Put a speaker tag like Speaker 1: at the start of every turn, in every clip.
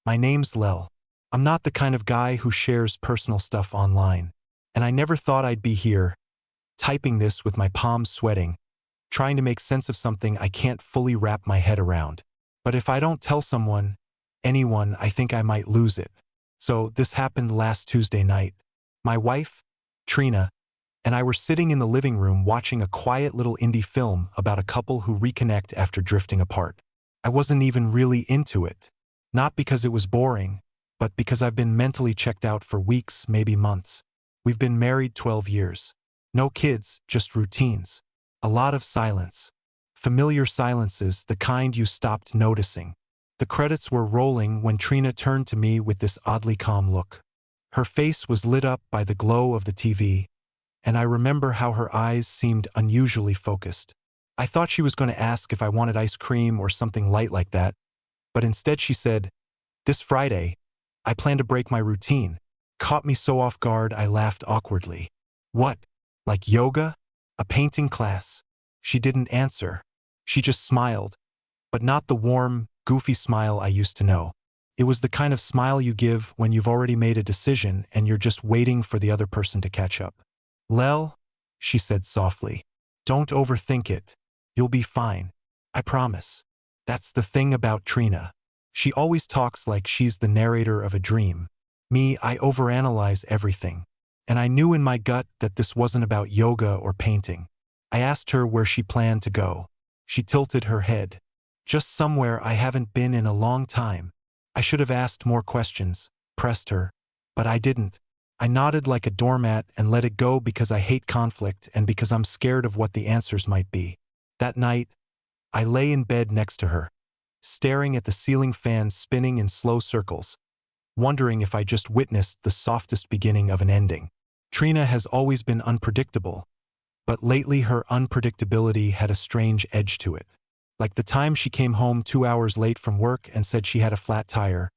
Speaker 1: My name's Lel. I'm not the kind of guy who shares personal stuff online. And I never thought I'd be here, typing this with my palms sweating, trying to make sense of something I can't fully wrap my head around. But if I don't tell someone, anyone, I think I might lose it. So this happened last Tuesday night. My wife, Trina, and I were sitting in the living room watching a quiet little indie film about a couple who reconnect after drifting apart. I wasn't even really into it. Not because it was boring, but because I've been mentally checked out for weeks, maybe months. We've been married 12 years. No kids, just routines. A lot of silence. Familiar silences, the kind you stopped noticing. The credits were rolling when Trina turned to me with this oddly calm look. Her face was lit up by the glow of the TV, and I remember how her eyes seemed unusually focused. I thought she was going to ask if I wanted ice cream or something light like that, but instead she said, "This Friday, I plan to break my routine." Caught me so off guard I laughed awkwardly. "What? Like yoga? A painting class?" She didn't answer. She just smiled, but not the warm, goofy smile I used to know. It was the kind of smile you give when you've already made a decision and you're just waiting for the other person to catch up. "Lel," she said softly, "don't overthink it. You'll be fine. I promise." That's the thing about Trina. She always talks like she's the narrator of a dream. Me, I overanalyze everything. And I knew in my gut that this wasn't about yoga or painting. I asked her where she planned to go. She tilted her head. "Just somewhere I haven't been in a long time." I should have asked more questions, pressed her, but I didn't. I nodded like a doormat and let it go because I hate conflict and because I'm scared of what the answers might be. That night, I lay in bed next to her, staring at the ceiling fan spinning in slow circles, wondering if I just witnessed the softest beginning of an ending. Trina has always been unpredictable, but lately her unpredictability had a strange edge to it. Like the time she came home 2 hours late from work and said she had a flat tire,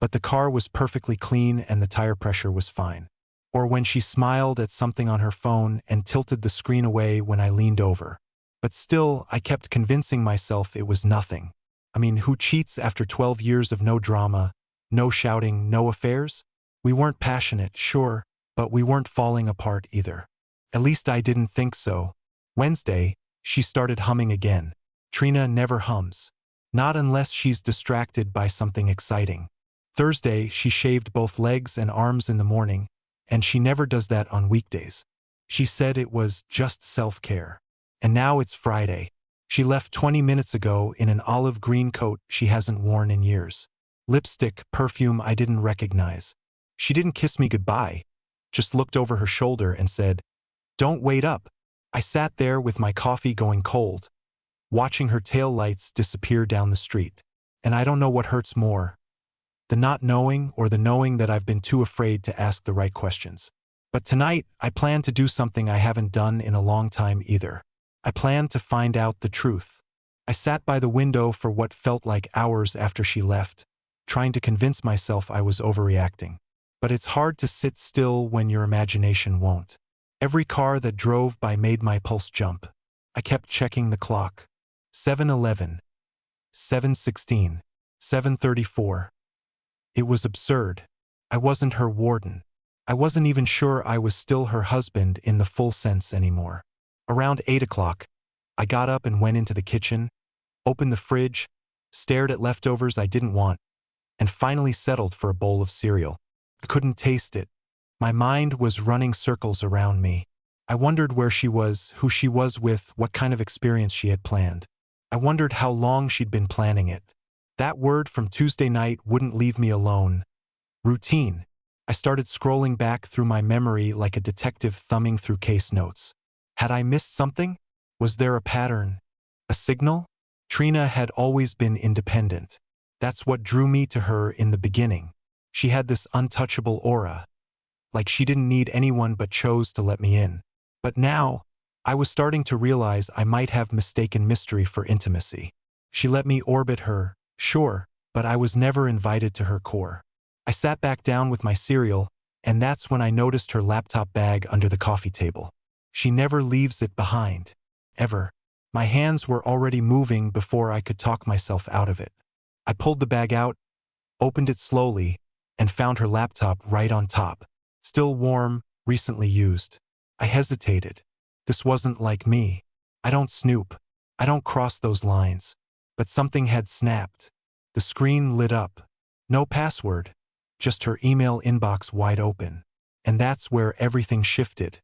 Speaker 1: but the car was perfectly clean and the tire pressure was fine. Or when she smiled at something on her phone and tilted the screen away when I leaned over. But still, I kept convincing myself it was nothing. I mean, who cheats after 12 years of no drama, no shouting, no affairs? We weren't passionate, sure, but we weren't falling apart either. At least I didn't think so. Wednesday, she started humming again. Trina never hums. Not unless she's distracted by something exciting. Thursday, she shaved both legs and arms in the morning, and she never does that on weekdays. She said it was just self-care. And now it's Friday. She left 20 minutes ago in an olive green coat she hasn't worn in years. Lipstick, perfume I didn't recognize. She didn't kiss me goodbye, just looked over her shoulder and said, "Don't wait up." I sat there with my coffee going cold, watching her taillights disappear down the street. And I don't know what hurts more, the not knowing or the knowing that I've been too afraid to ask the right questions. But tonight, I plan to do something I haven't done in a long time either. I planned to find out the truth. I sat by the window for what felt like hours after she left, trying to convince myself I was overreacting. But it's hard to sit still when your imagination won't. Every car that drove by made my pulse jump. I kept checking the clock. 7:11, 7:16, 7:34. It was absurd. I wasn't her warden. I wasn't even sure I was still her husband in the full sense anymore. Around 8 o'clock, I got up and went into the kitchen, opened the fridge, stared at leftovers I didn't want, and finally settled for a bowl of cereal. I couldn't taste it. My mind was running circles around me. I wondered where she was, who she was with, what kind of experience she had planned. I wondered how long she'd been planning it. That word from Tuesday night wouldn't leave me alone. Routine. I started scrolling back through my memory like a detective thumbing through case notes. Had I missed something? Was there a pattern? A signal? Trina had always been independent. That's what drew me to her in the beginning. She had this untouchable aura, like she didn't need anyone but chose to let me in. But now, I was starting to realize I might have mistaken mystery for intimacy. She let me orbit her, sure, but I was never invited to her core. I sat back down with my cereal, and that's when I noticed her laptop bag under the coffee table. She never leaves it behind. Ever. My hands were already moving before I could talk myself out of it. I pulled the bag out, opened it slowly, and found her laptop right on top. Still warm, recently used. I hesitated. This wasn't like me. I don't snoop. I don't cross those lines. But something had snapped. The screen lit up. No password. Just her email inbox wide open. And that's where everything shifted.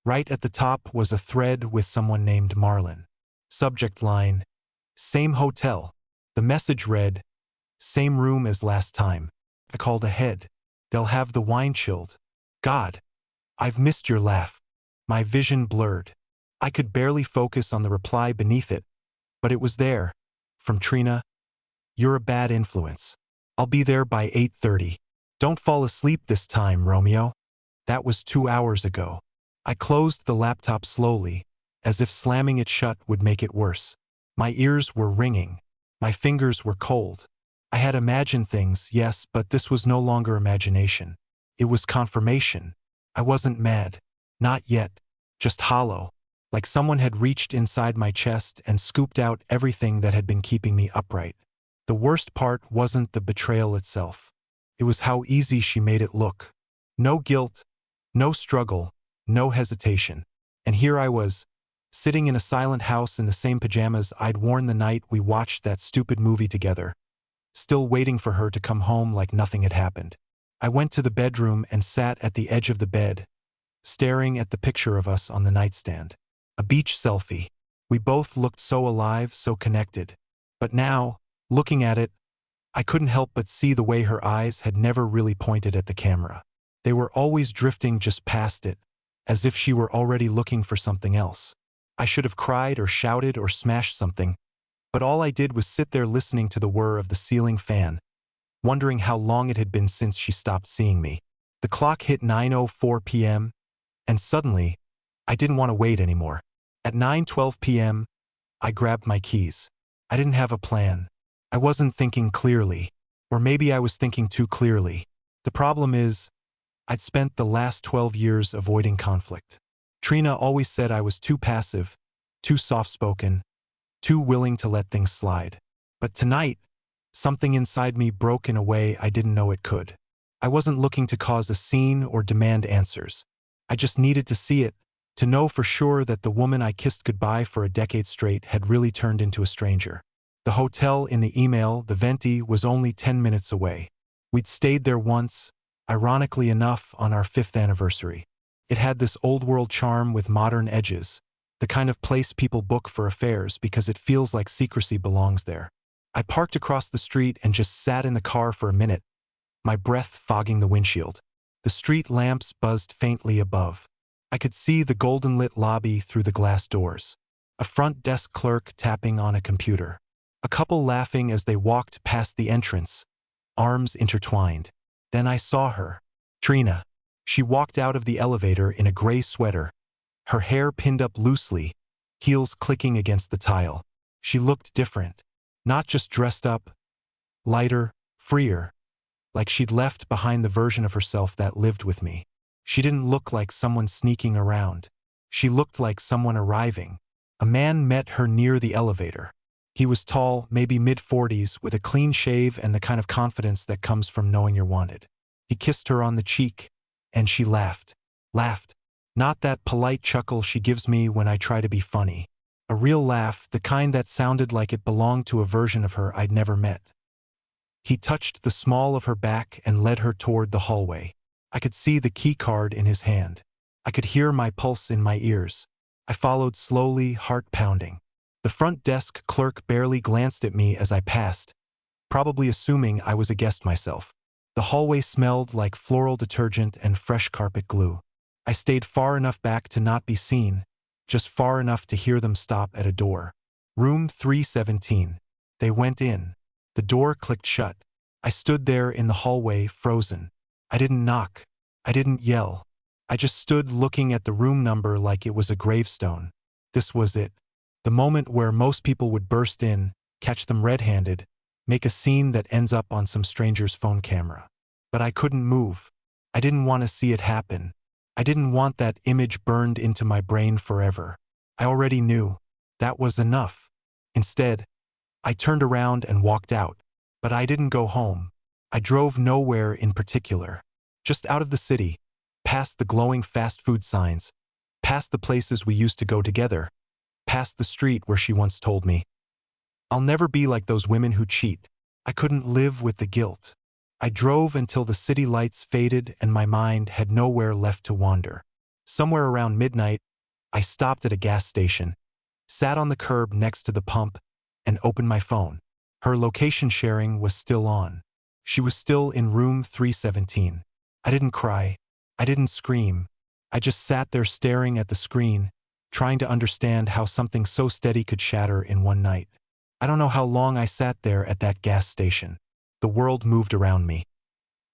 Speaker 1: Right at the top was a thread with someone named Marlon. Subject line: same hotel. The message read, same room as last time. I called ahead. They'll have the wine chilled. God, I've missed your laugh. My vision blurred. I could barely focus on the reply beneath it, but it was there. From Trina: you're a bad influence. I'll be there by 8:30. Don't fall asleep this time, Romeo. That was 2 hours ago. I closed the laptop slowly, as if slamming it shut would make it worse. My ears were ringing. My fingers were cold. I had imagined things, yes, but this was no longer imagination. It was confirmation. I wasn't mad. Not yet. Just hollow. Like someone had reached inside my chest and scooped out everything that had been keeping me upright. The worst part wasn't the betrayal itself. It was how easy she made it look. No guilt, no struggle, no hesitation. And here I was, sitting in a silent house in the same pajamas I'd worn the night we watched that stupid movie together, still waiting for her to come home like nothing had happened. I went to the bedroom and sat at the edge of the bed, staring at the picture of us on the nightstand. A beach selfie. We both looked so alive, so connected. But now, looking at it, I couldn't help but see the way her eyes had never really pointed at the camera. They were always drifting just past it, as if she were already looking for something else. I should have cried or shouted or smashed something, but all I did was sit there listening to the whir of the ceiling fan, wondering how long it had been since she stopped seeing me. The clock hit 9:04 p.m., and suddenly, I didn't want to wait anymore. At 9:12 p.m., I grabbed my keys. I didn't have a plan. I wasn't thinking clearly, or maybe I was thinking too clearly. The problem is, I'd spent the last 12 years avoiding conflict. Trina always said I was too passive, too soft-spoken, too willing to let things slide. But tonight, something inside me broke in a way I didn't know it could. I wasn't looking to cause a scene or demand answers. I just needed to see it, to know for sure that the woman I kissed goodbye for a decade straight had really turned into a stranger. The hotel in the email, the Venti, was only 10 minutes away. We'd stayed there once, ironically enough, on our 5th anniversary. It had this old-world charm with modern edges, the kind of place people book for affairs because it feels like secrecy belongs there. I parked across the street and just sat in the car for a minute, my breath fogging the windshield. The street lamps buzzed faintly above. I could see the golden-lit lobby through the glass doors. A front desk clerk tapping on a computer. A couple laughing as they walked past the entrance, arms intertwined. Then I saw her. Trina. She walked out of the elevator in a gray sweater, her hair pinned up loosely, heels clicking against the tile. She looked different. Not just dressed up, lighter, freer, like she'd left behind the version of herself that lived with me. She didn't look like someone sneaking around. She looked like someone arriving. A man met her near the elevator. He was tall, maybe mid-40s, with a clean shave and the kind of confidence that comes from knowing you're wanted. He kissed her on the cheek, and she laughed. Laughed. Not that polite chuckle she gives me when I try to be funny. A real laugh, the kind that sounded like it belonged to a version of her I'd never met. He touched the small of her back and led her toward the hallway. I could see the key card in his hand. I could hear my pulse in my ears. I followed slowly, heart pounding. The front desk clerk barely glanced at me as I passed, probably assuming I was a guest myself. The hallway smelled like floral detergent and fresh carpet glue. I stayed far enough back to not be seen, just far enough to hear them stop at a door. Room 317. They went in. The door clicked shut. I stood there in the hallway, frozen. I didn't knock. I didn't yell. I just stood looking at the room number like it was a gravestone. This was it. The moment where most people would burst in, catch them red-handed, make a scene that ends up on some stranger's phone camera. But I couldn't move. I didn't want to see it happen. I didn't want that image burned into my brain forever. I already knew. That was enough. Instead, I turned around and walked out. But I didn't go home. I drove nowhere in particular. Just out of the city, past the glowing fast food signs, past the places we used to go together, past the street where she once told me, "I'll never be like those women who cheat." I couldn't live with the guilt. I drove until the city lights faded and my mind had nowhere left to wander. Somewhere around midnight, I stopped at a gas station, sat on the curb next to the pump, and opened my phone. Her location sharing was still on. She was still in room 317. I didn't cry. I didn't scream. I just sat there staring at the screen, trying to understand how something so steady could shatter in one night. I don't know how long I sat there at that gas station. The world moved around me.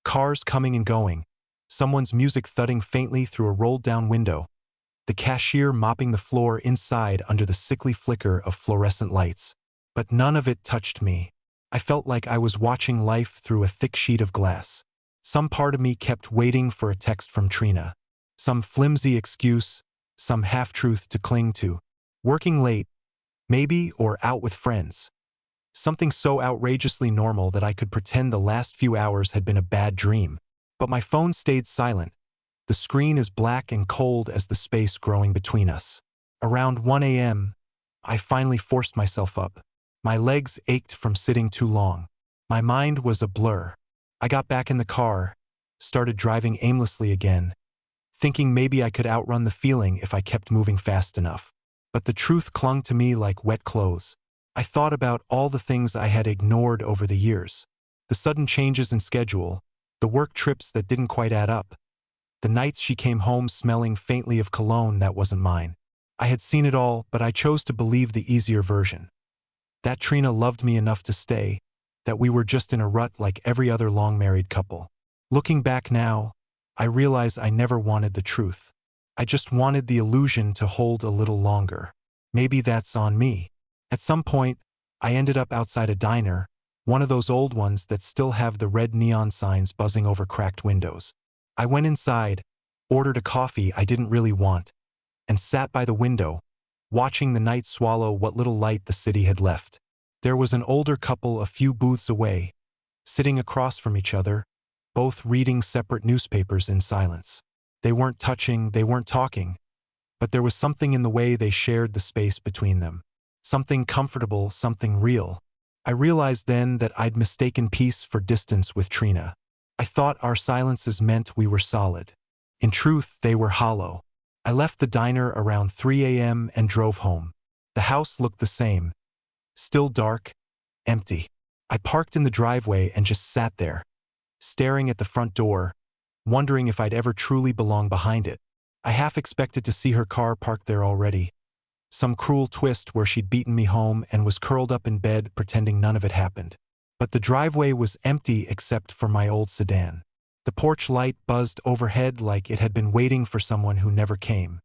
Speaker 1: Cars coming and going. Someone's music thudding faintly through a rolled-down window. The cashier mopping the floor inside under the sickly flicker of fluorescent lights. But none of it touched me. I felt like I was watching life through a thick sheet of glass. Some part of me kept waiting for a text from Trina. Some flimsy excuse, some half-truth to cling to. Working late, maybe, or out with friends. Something so outrageously normal that I could pretend the last few hours had been a bad dream. But my phone stayed silent. The screen as black and cold as the space growing between us. Around 1 a.m., I finally forced myself up. My legs ached from sitting too long. My mind was a blur. I got back in the car, started driving aimlessly again, thinking maybe I could outrun the feeling if I kept moving fast enough. But the truth clung to me like wet clothes. I thought about all the things I had ignored over the years. The sudden changes in schedule, the work trips that didn't quite add up, the nights she came home smelling faintly of cologne that wasn't mine. I had seen it all, but I chose to believe the easier version. That Trina loved me enough to stay, that we were just in a rut like every other long-married couple. Looking back now, I realize I never wanted the truth. I just wanted the illusion to hold a little longer. Maybe that's on me. At some point, I ended up outside a diner, one of those old ones that still have the red neon signs buzzing over cracked windows. I went inside, ordered a coffee I didn't really want, and sat by the window, watching the night swallow what little light the city had left. There was an older couple a few booths away, sitting across from each other, both reading separate newspapers in silence. They weren't touching, they weren't talking, but there was something in the way they shared the space between them. Something comfortable, something real. I realized then that I'd mistaken peace for distance with Trina. I thought our silences meant we were solid. In truth, they were hollow. I left the diner around 3 a.m. and drove home. The house looked the same. Still dark, empty. I parked in the driveway and just sat there, staring at the front door, wondering if I'd ever truly belong behind it. I half expected to see her car parked there already. Some cruel twist where she'd beaten me home and was curled up in bed pretending none of it happened. But the driveway was empty except for my old sedan. The porch light buzzed overhead like it had been waiting for someone who never came.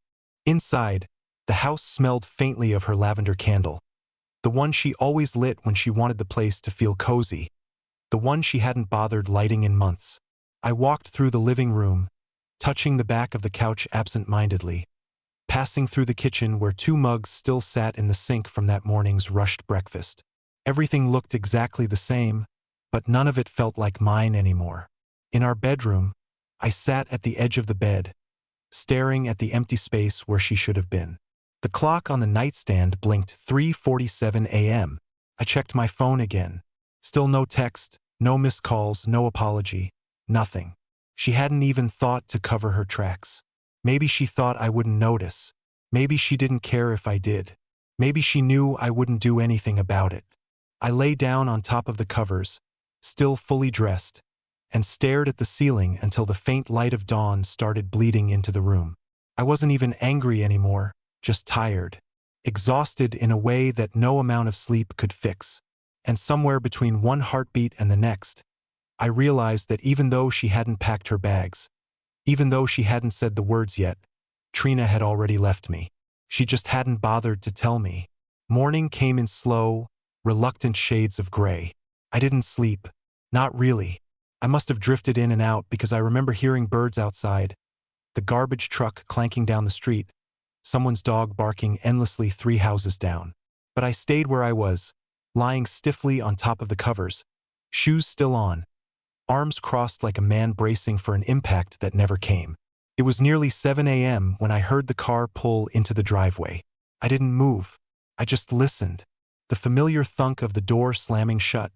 Speaker 1: Inside, the house smelled faintly of her lavender candle. The one she always lit when she wanted the place to feel cozy. The one she hadn't bothered lighting in months. I walked through the living room, touching the back of the couch absent-mindedly, passing through the kitchen where 2 mugs still sat in the sink from that morning's rushed breakfast. Everything looked exactly the same, but none of it felt like mine anymore. In our bedroom, I sat at the edge of the bed, staring at the empty space where she should have been. The clock on the nightstand blinked 3:47 a.m. I checked my phone again. Still no text, no missed calls, no apology, nothing. She hadn't even thought to cover her tracks. Maybe she thought I wouldn't notice. Maybe she didn't care if I did. Maybe she knew I wouldn't do anything about it. I lay down on top of the covers, still fully dressed, and stared at the ceiling until the faint light of dawn started bleeding into the room. I wasn't even angry anymore, just tired, exhausted in a way that no amount of sleep could fix. And somewhere between one heartbeat and the next, I realized that even though she hadn't packed her bags, even though she hadn't said the words yet, Trina had already left me. She just hadn't bothered to tell me. Morning came in slow, reluctant shades of gray. I didn't sleep. Not really. I must have drifted in and out because I remember hearing birds outside, the garbage truck clanking down the street, someone's dog barking endlessly 3 houses down. But I stayed where I was, lying stiffly on top of the covers, shoes still on, arms crossed like a man bracing for an impact that never came. It was nearly 7 a.m. when I heard the car pull into the driveway. I didn't move. I just listened. The familiar thunk of the door slamming shut,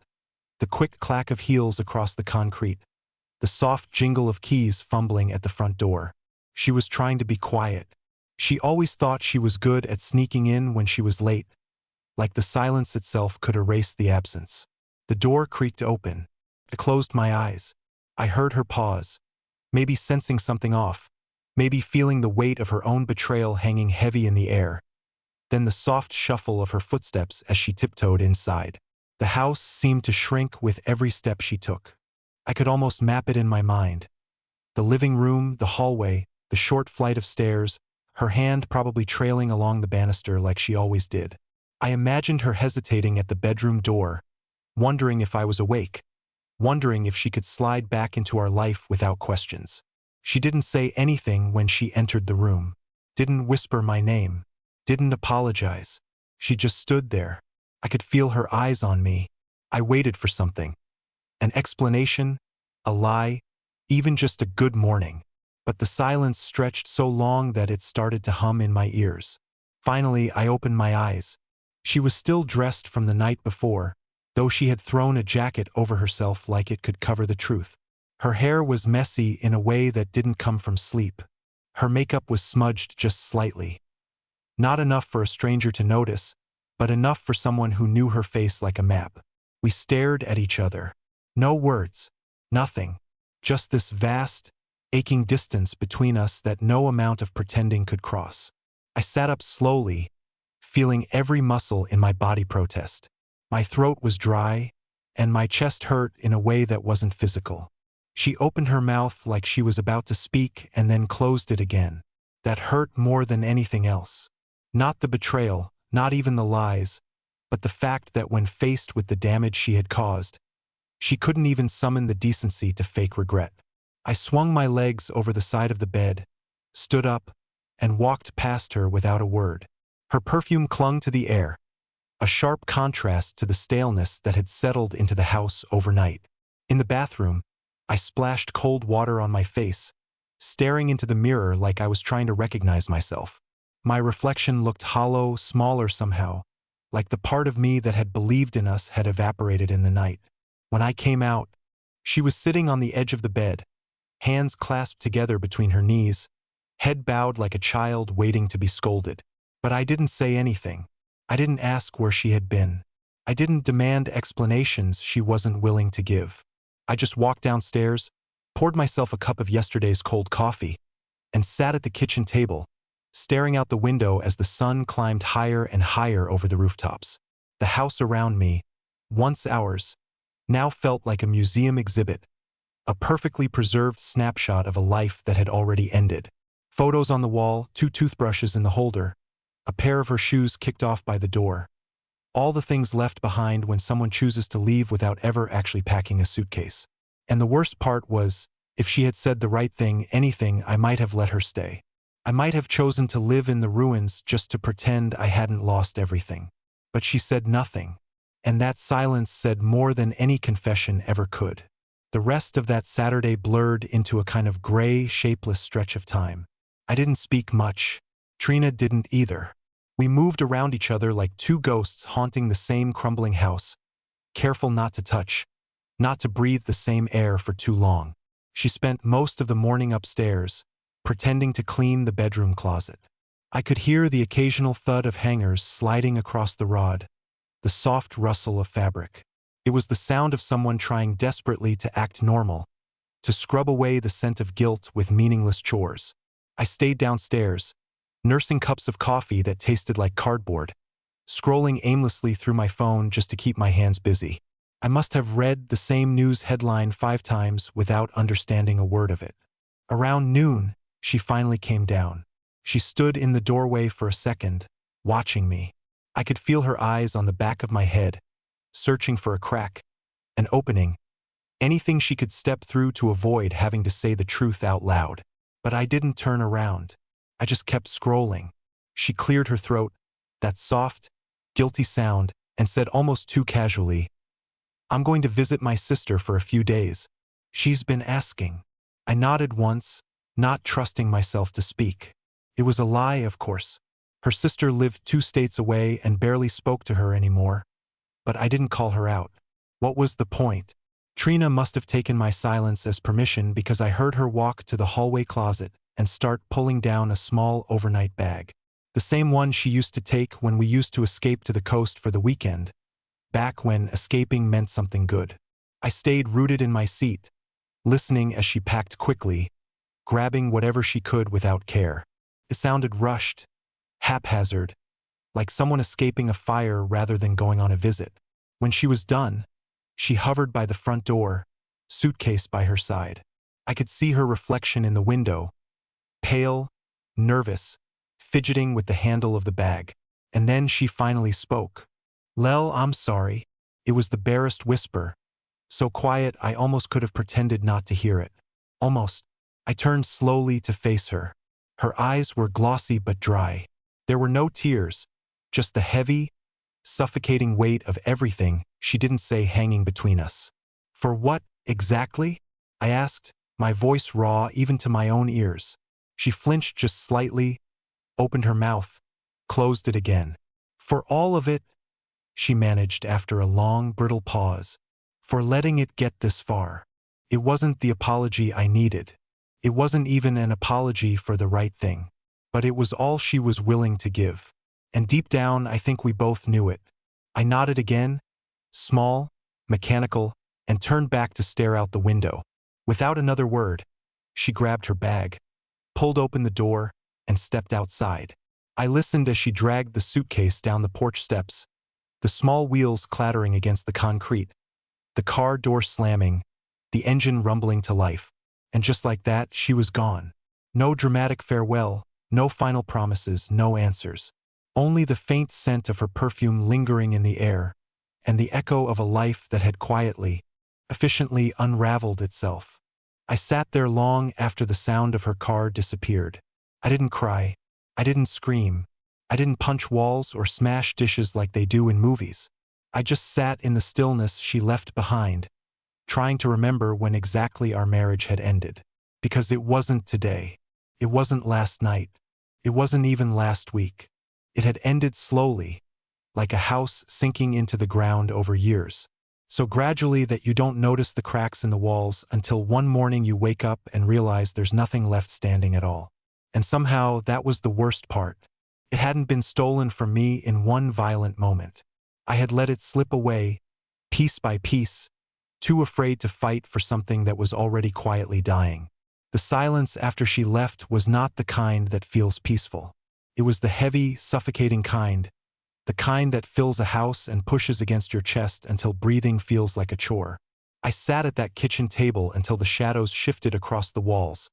Speaker 1: the quick clack of heels across the concrete, the soft jingle of keys fumbling at the front door. She was trying to be quiet. She always thought she was good at sneaking in when she was late, like the silence itself could erase the absence. The door creaked open. I closed my eyes. I heard her pause, maybe sensing something off, maybe feeling the weight of her own betrayal hanging heavy in the air. Then the soft shuffle of her footsteps as she tiptoed inside. The house seemed to shrink with every step she took. I could almost map it in my mind. The living room, the hallway, the short flight of stairs, her hand probably trailing along the banister like she always did. I imagined her hesitating at the bedroom door, wondering if I was awake, wondering if she could slide back into our life without questions. She didn't say anything when she entered the room, didn't whisper my name, didn't apologize. She just stood there. I could feel her eyes on me. I waited for something. An explanation, a lie, even just a good morning. But the silence stretched so long that it started to hum in my ears. Finally, I opened my eyes. She was still dressed from the night before, though she had thrown a jacket over herself like it could cover the truth. Her hair was messy in a way that didn't come from sleep. Her makeup was smudged just slightly. Not enough for a stranger to notice, but enough for someone who knew her face like a map. We stared at each other. No words. Nothing. Just this vast, aching distance between us that no amount of pretending could cross. I sat up slowly, feeling every muscle in my body protest. My throat was dry, and my chest hurt in a way that wasn't physical. She opened her mouth like she was about to speak and then closed it again. That hurt more than anything else. Not the betrayal, not even the lies, but the fact that when faced with the damage she had caused, she couldn't even summon the decency to fake regret. I swung my legs over the side of the bed, stood up, and walked past her without a word. Her perfume clung to the air, a sharp contrast to the staleness that had settled into the house overnight. In the bathroom, I splashed cold water on my face, staring into the mirror like I was trying to recognize myself. My reflection looked hollow, smaller somehow, like the part of me that had believed in us had evaporated in the night. When I came out, she was sitting on the edge of the bed, hands clasped together between her knees, head bowed like a child waiting to be scolded. But I didn't say anything. I didn't ask where she had been. I didn't demand explanations she wasn't willing to give. I just walked downstairs, poured myself a cup of yesterday's cold coffee, and sat at the kitchen table, staring out the window as the sun climbed higher and higher over the rooftops. The house around me, once ours, now felt like a museum exhibit, a perfectly preserved snapshot of a life that had already ended. Photos on the wall, 2 toothbrushes in the holder, a pair of her shoes kicked off by the door. All the things left behind when someone chooses to leave without ever actually packing a suitcase. And the worst part was, if she had said the right thing, anything, I might have let her stay. I might have chosen to live in the ruins just to pretend I hadn't lost everything. But she said nothing. And that silence said more than any confession ever could. The rest of that Saturday blurred into a kind of gray, shapeless stretch of time. I didn't speak much. Trina didn't either. We moved around each other like two ghosts haunting the same crumbling house, careful not to touch, not to breathe the same air for too long. She spent most of the morning upstairs, pretending to clean the bedroom closet. I could hear the occasional thud of hangers sliding across the rod, the soft rustle of fabric. It was the sound of someone trying desperately to act normal, to scrub away the scent of guilt with meaningless chores. I stayed downstairs, nursing cups of coffee that tasted like cardboard, scrolling aimlessly through my phone just to keep my hands busy. I must have read the same news headline 5 times without understanding a word of it. Around noon, she finally came down. She stood in the doorway for a second, watching me. I could feel her eyes on the back of my head, searching for a crack, an opening, anything she could step through to avoid having to say the truth out loud. But I didn't turn around. I just kept scrolling. She cleared her throat, that soft, guilty sound, and said almost too casually, "I'm going to visit my sister for a few days. She's been asking. I nodded once, not trusting myself to speak. It was a lie, of course. Her sister lived 2 states away and barely spoke to her anymore. But I didn't call her out. What was the point? Trina must have taken my silence as permission because I heard her walk to the hallway closet and start pulling down a small overnight bag. The same one she used to take when we used to escape to the coast for the weekend, back when escaping meant something good. I stayed rooted in my seat, listening as she packed quickly, grabbing whatever she could without care. It sounded rushed, haphazard, like someone escaping a fire rather than going on a visit. When she was done, she hovered by the front door, suitcase by her side. I could see her reflection in the window, pale, nervous, fidgeting with the handle of the bag. And then she finally spoke. "Lel, I'm sorry." It was the barest whisper, so quiet I almost could have pretended not to hear it. Almost. I turned slowly to face her. Her eyes were glossy but dry. There were no tears, just the heavy, suffocating weight of everything she didn't say hanging between us. "For what, exactly?" I asked, my voice raw even to my own ears. She flinched just slightly, opened her mouth, closed it again. "For all of it," she managed after a long, brittle pause. "For letting it get this far." It wasn't the apology I needed. It wasn't even an apology for the right thing. But it was all she was willing to give. And deep down, I think we both knew it. I nodded again, small, mechanical, and turned back to stare out the window. Without another word, she grabbed her bag, pulled open the door, and stepped outside. I listened as she dragged the suitcase down the porch steps, the small wheels clattering against the concrete, the car door slamming, the engine rumbling to life. And just like that, she was gone. No dramatic farewell, no final promises, no answers. Only the faint scent of her perfume lingering in the air, and the echo of a life that had quietly, efficiently unraveled itself. I sat there long after the sound of her car disappeared. I didn't cry. I didn't scream. I didn't punch walls or smash dishes like they do in movies. I just sat in the stillness she left behind, trying to remember when exactly our marriage had ended. Because it wasn't today. It wasn't last night. It wasn't even last week. It had ended slowly, like a house sinking into the ground over years. So gradually that you don't notice the cracks in the walls until one morning you wake up and realize there's nothing left standing at all. And somehow that was the worst part. It hadn't been stolen from me in one violent moment. I had let it slip away, piece by piece, too afraid to fight for something that was already quietly dying. The silence after she left was not the kind that feels peaceful. It was the heavy, suffocating kind, the kind that fills a house and pushes against your chest until breathing feels like a chore. I sat at that kitchen table until the shadows shifted across the walls,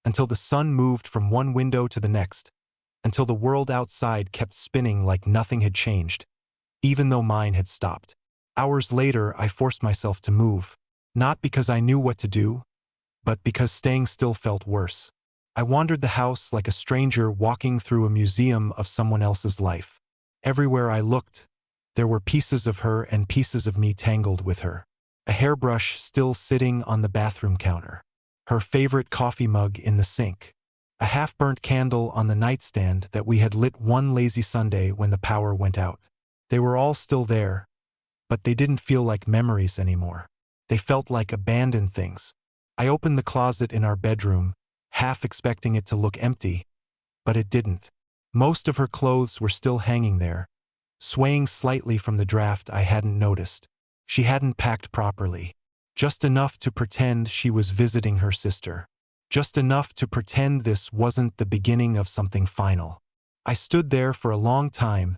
Speaker 1: until the sun moved from one window to the next, until the world outside kept spinning like nothing had changed, even though mine had stopped. Hours later, I forced myself to move, not because I knew what to do, but because staying still felt worse. I wandered the house like a stranger walking through a museum of someone else's life. Everywhere I looked, there were pieces of her and pieces of me tangled with her. A hairbrush still sitting on the bathroom counter. Her favorite coffee mug in the sink. A half-burnt candle on the nightstand that we had lit one lazy Sunday when the power went out. They were all still there, but they didn't feel like memories anymore. They felt like abandoned things. I opened the closet in our bedroom, half expecting it to look empty, but it didn't. Most of her clothes were still hanging there, swaying slightly from the draft I hadn't noticed. She hadn't packed properly. Just enough to pretend she was visiting her sister. Just enough to pretend this wasn't the beginning of something final. I stood there for a long time,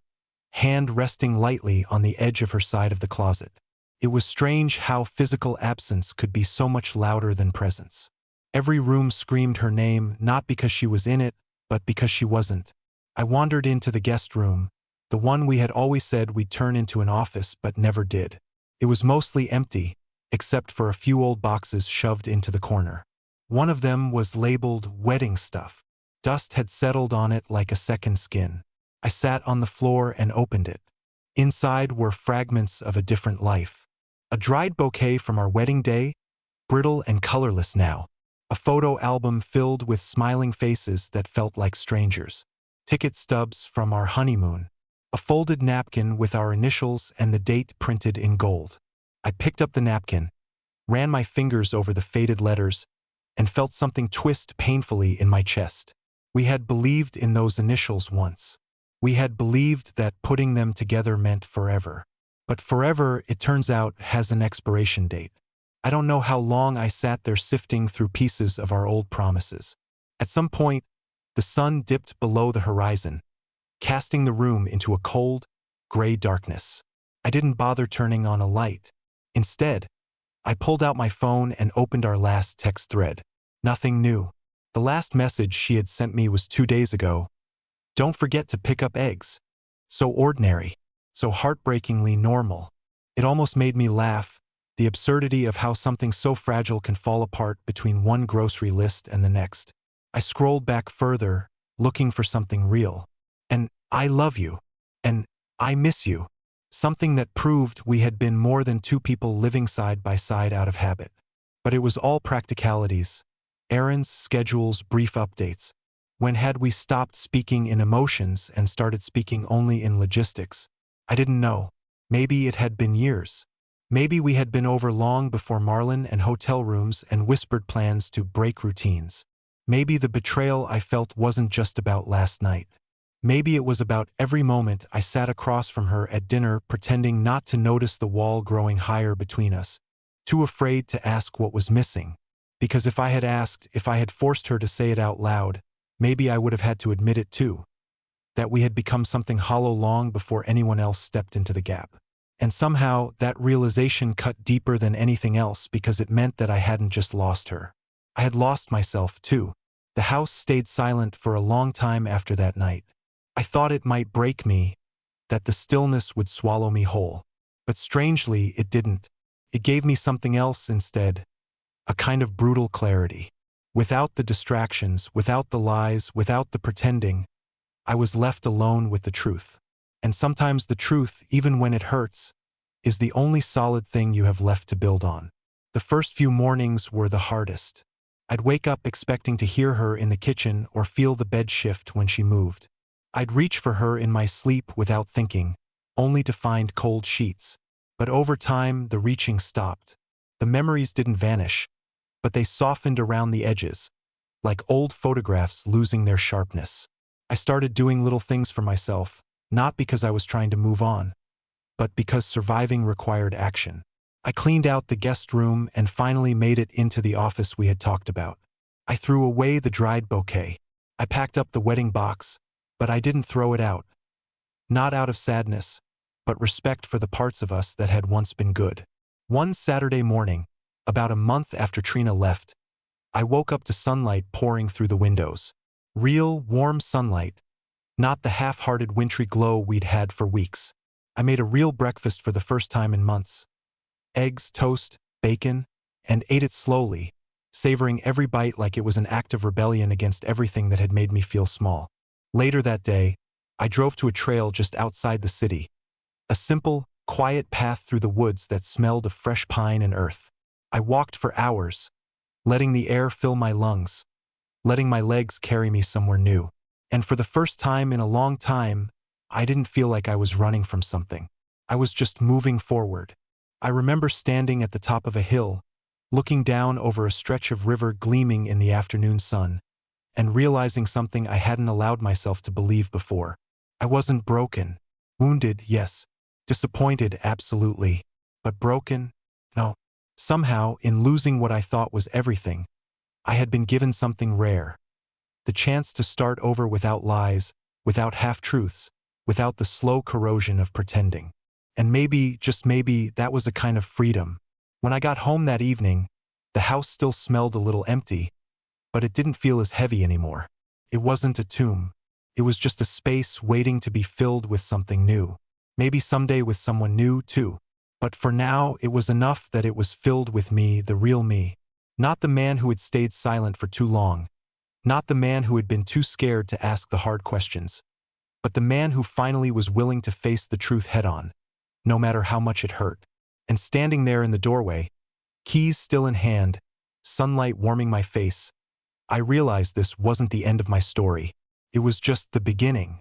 Speaker 1: hand resting lightly on the edge of her side of the closet. It was strange how physical absence could be so much louder than presence. Every room screamed her name, not because she was in it, but because she wasn't. I wandered into the guest room, the one we had always said we'd turn into an office but never did. It was mostly empty, except for a few old boxes shoved into the corner. One of them was labeled wedding stuff. Dust had settled on it like a second skin. I sat on the floor and opened it. Inside were fragments of a different life. A dried bouquet from our wedding day, brittle and colorless now. A photo album filled with smiling faces that felt like strangers. Ticket stubs from our honeymoon. A folded napkin with our initials and the date printed in gold. I picked up the napkin, ran my fingers over the faded letters, and felt something twist painfully in my chest. We had believed in those initials once. We had believed that putting them together meant forever. But forever, it turns out, has an expiration date. I don't know how long I sat there sifting through pieces of our old promises. At some point, the sun dipped below the horizon, casting the room into a cold, gray darkness. I didn't bother turning on a light. Instead, I pulled out my phone and opened our last text thread. Nothing new. The last message she had sent me was 2 days ago. Don't forget to pick up eggs. So ordinary, so heartbreakingly normal. It almost made me laugh, the absurdity of how something so fragile can fall apart between one grocery list and the next. I scrolled back further, looking for something real. And I love you. And I miss you. Something that proved we had been more than two people living side by side out of habit. But it was all practicalities. Errands, schedules, brief updates. When had we stopped speaking in emotions and started speaking only in logistics? I didn't know. Maybe it had been years. Maybe we had been over long before Marlin and hotel rooms and whispered plans to break routines. Maybe the betrayal I felt wasn't just about last night. Maybe it was about every moment I sat across from her at dinner pretending not to notice the wall growing higher between us, too afraid to ask what was missing. Because if I had asked, if I had forced her to say it out loud, maybe I would have had to admit it too. That we had become something hollow long before anyone else stepped into the gap. And somehow, that realization cut deeper than anything else because it meant that I hadn't just lost her. I had lost myself too. The house stayed silent for a long time after that night. I thought it might break me, that the stillness would swallow me whole. But strangely, it didn't. It gave me something else instead. A kind of brutal clarity. Without the distractions, without the lies, without the pretending, I was left alone with the truth. And sometimes the truth, even when it hurts, is the only solid thing you have left to build on. The first few mornings were the hardest. I'd wake up expecting to hear her in the kitchen or feel the bed shift when she moved. I'd reach for her in my sleep without thinking, only to find cold sheets. But over time, the reaching stopped. The memories didn't vanish, but they softened around the edges, like old photographs losing their sharpness. I started doing little things for myself, not because I was trying to move on, but because surviving required action. I cleaned out the guest room and finally made it into the office we had talked about. I threw away the dried bouquet. I packed up the wedding box, but I didn't throw it out. Not out of sadness, but respect for the parts of us that had once been good. One Saturday morning, about a month after Trina left, I woke up to sunlight pouring through the windows. Real, warm sunlight, not the half-hearted wintry glow we'd had for weeks. I made a real breakfast for the first time in months. Eggs, toast, bacon, and ate it slowly, savoring every bite like it was an act of rebellion against everything that had made me feel small. Later that day, I drove to a trail just outside the city. A simple, quiet path through the woods that smelled of fresh pine and earth. I walked for hours, letting the air fill my lungs, letting my legs carry me somewhere new. And for the first time in a long time, I didn't feel like I was running from something. I was just moving forward. I remember standing at the top of a hill, looking down over a stretch of river gleaming in the afternoon sun, and realizing something I hadn't allowed myself to believe before. I wasn't broken. Wounded, yes. Disappointed, absolutely. But broken? No. Somehow, in losing what I thought was everything, I had been given something rare. The chance to start over without lies, without half-truths, without the slow corrosion of pretending. And maybe, just maybe, that was a kind of freedom. When I got home that evening, the house still smelled a little empty, but it didn't feel as heavy anymore. It wasn't a tomb. It was just a space waiting to be filled with something new. Maybe someday with someone new, too. But for now, it was enough that it was filled with me, the real me. Not the man who had stayed silent for too long. Not the man who had been too scared to ask the hard questions. But the man who finally was willing to face the truth head-on, no matter how much it hurt. And standing there in the doorway, Keys still in hand, sunlight warming my face, I realized this wasn't the end of my story. It was just the beginning.